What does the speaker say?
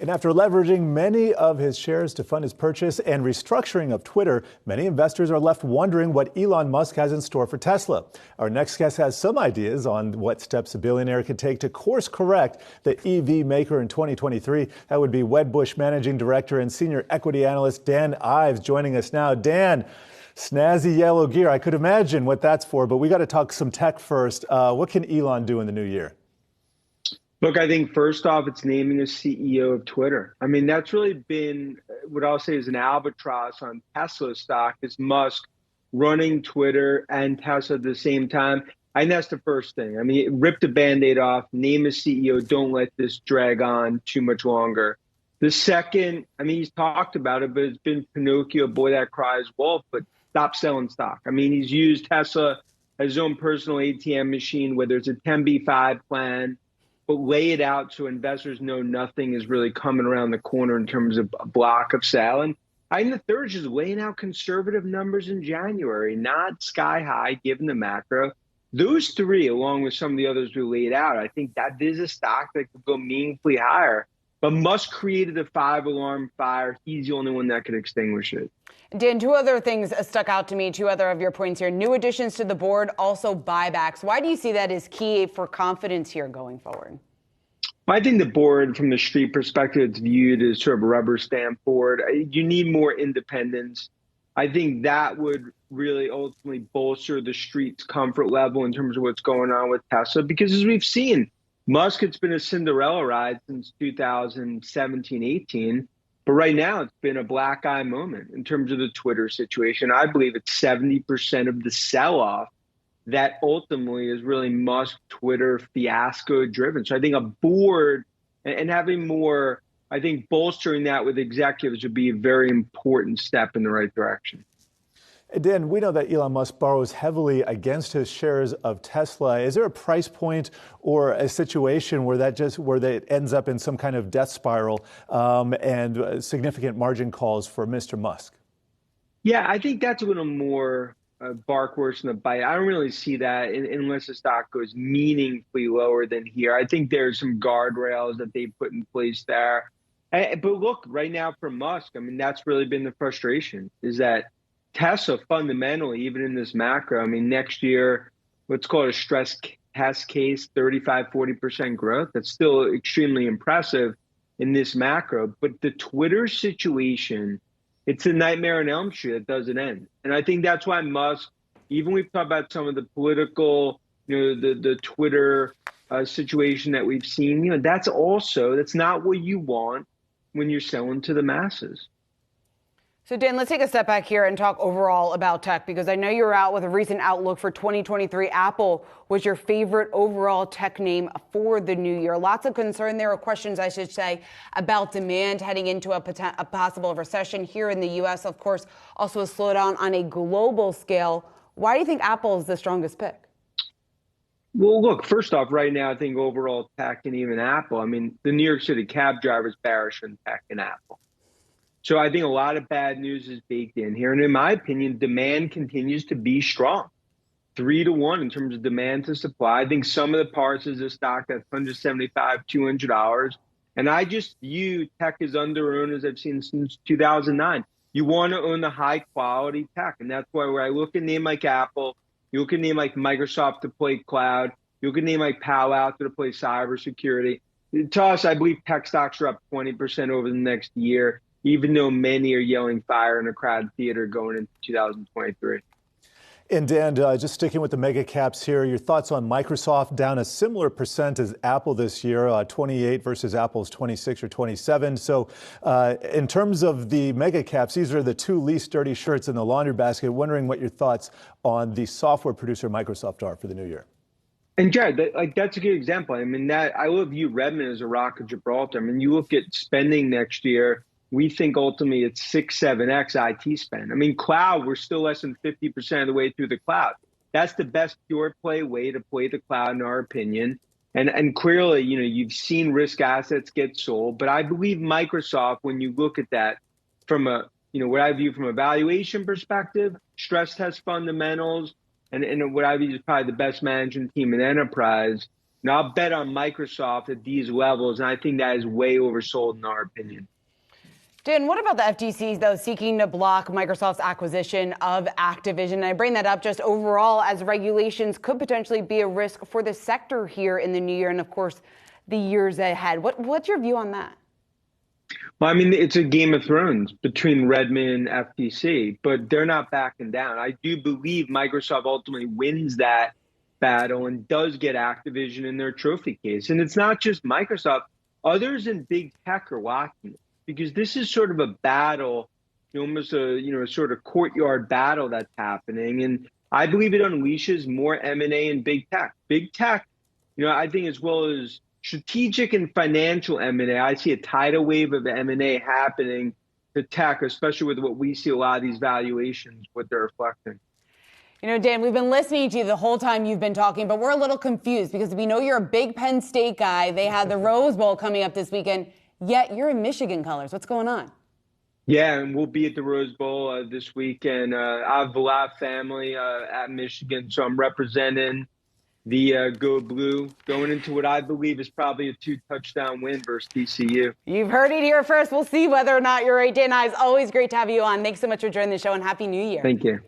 And after leveraging many of his shares to fund his purchase and restructuring of Twitter, many investors are left wondering what Elon Musk has in store for Tesla. Our next guest has some ideas on what steps a billionaire could take to course correct the EV maker in 2023. That would be Wedbush Managing Director and Senior Equity Analyst Dan Ives joining us now. Dan, snazzy yellow gear. I could imagine what that's for, but we got to talk some tech first. What can Elon do in the new year? Look, I think first off, it's naming a CEO of Twitter. I mean, that's really been what I'll say is an albatross on Tesla stock is Musk running Twitter and Tesla at the same time. I think that's the first thing. I mean, rip the Band-Aid off, name a CEO, don't let this drag on too much longer. The second, I mean, he's talked about it, but it's been Pinocchio, boy that cries wolf, but stop selling stock. I mean, he's used Tesla as his own personal ATM machine, whether it's a 10b5 plan, but lay it out so investors know nothing is really coming around the corner in terms of a block of sale. And I think the third is just laying out conservative numbers in January, not sky high given the macro. Those three, along with some of the others we laid out, I think that is a stock that could go meaningfully higher. But Musk created a 5-alarm fire. He's the only one that could extinguish it. Dan, two other things stuck out to me, two other of your points here. New additions to the board, also buybacks. Why do you see that as key for confidence here going forward? I think the board, from the street perspective, it's viewed as sort of a rubber stamp board. You need more independence. I think that would really ultimately bolster the street's comfort level in terms of what's going on with Tesla. Because as we've seen, Musk, it's been a Cinderella ride since 2017-18. But right now, it's been a black eye moment in terms of the Twitter situation. I believe it's 70% of the sell-off that ultimately is really Musk Twitter fiasco driven. So I think a board and having more, I think bolstering that with executives would be a very important step in the right direction. Dan, we know that Elon Musk borrows heavily against his shares of Tesla. Is there a price point or a situation where that ends up in some kind of death spiral and significant margin calls for Mr. Musk? Yeah, I think that's a little more bark worse than the bite. I don't really see that unless the stock goes meaningfully lower than here. I think there's some guardrails that they put in place there. But look, right now for Musk, I mean, that's really been the frustration is that Tesla fundamentally, even in this macro, I mean, next year, let's call it a stress test case, 35-40% growth. That's still extremely impressive in this macro. But the Twitter situation, it's a nightmare on Elm Street that doesn't end. And I think that's why Musk, even we've talked about some of the political, the Twitter situation that we've seen, that's not what you want when you're selling to the masses. So Dan, let's take a step back here and talk overall about tech, because I know you're out with a recent outlook for 2023. Apple was your favorite overall tech name for the new year. Lots of concern there, or questions, I should say, about demand heading into a possible recession here in the U.S. Of course, also a slowdown on a global scale. Why do you think Apple is the strongest pick? Well, look, first off, right now, I think overall tech and even Apple, I mean, the New York City cab drivers bearish in tech and Apple. So I think a lot of bad news is baked in here. And in my opinion, demand continues to be strong. 3-to-1 in terms of demand to supply. I think some of the parts is a stock that's $175, $200. And I just view tech as under-owned as I've seen since 2009. You want to own the high-quality tech. And that's why when I look at a name like Apple, you look at a name like Microsoft to play cloud, you look at a name like Palo Alto to play cybersecurity. To us, I believe tech stocks are up 20% over the next year, even though many are yelling fire in a crowded theater going into 2023. And Dan, just sticking with the mega caps here, your thoughts on Microsoft down a similar percent as Apple this year, 28 versus Apple's 26 or 27. So in terms of the mega caps, these are the two least dirty shirts in the laundry basket. Wondering what your thoughts on the software producer Microsoft are for the new year. And Jared, that's a good example. I mean, I would view Redmond as a rock of Gibraltar. I mean, you look at spending next year, we think ultimately it's 6-7x IT spend. I mean, cloud, we're still less than 50% of the way through the cloud. That's the best pure play way to play the cloud, in our opinion. And clearly, you've seen risk assets get sold. But I believe Microsoft, when you look at that from what I view from a valuation perspective, stress test fundamentals, and what I view is probably the best management team in enterprise, I'll bet on Microsoft at these levels, and I think that is way oversold in our opinion. Dan, what about the FTC, though, seeking to block Microsoft's acquisition of Activision? And I bring that up just overall as regulations could potentially be a risk for the sector here in the new year and, of course, the years ahead. What's your view on that? Well, I mean, it's a Game of Thrones between Redmond and FTC, but they're not backing down. I do believe Microsoft ultimately wins that battle and does get Activision in their trophy case. And it's not just Microsoft. Others in big tech are watching it because this is sort of a battle, almost a sort of courtyard battle that's happening. And I believe it unleashes more M&A in big tech. Big tech, I think as well as strategic and financial M&A, I see a tidal wave of M&A happening to tech, especially with what we see a lot of these valuations, what they're reflecting. Dan, we've been listening to you the whole time you've been talking, but we're a little confused because we know you're a big Penn State guy. They had the Rose Bowl coming up this weekend, yet you're in Michigan colors. What's going on? Yeah, and we'll be at the Rose Bowl this weekend. I have a lot of family at Michigan, so I'm representing the Go Blue going into what I believe is probably a 2-touchdown win versus TCU. You've heard it here first. We'll see whether or not you're right. Dan, it's always great to have you on. Thanks so much for joining the show, and Happy New Year. Thank you.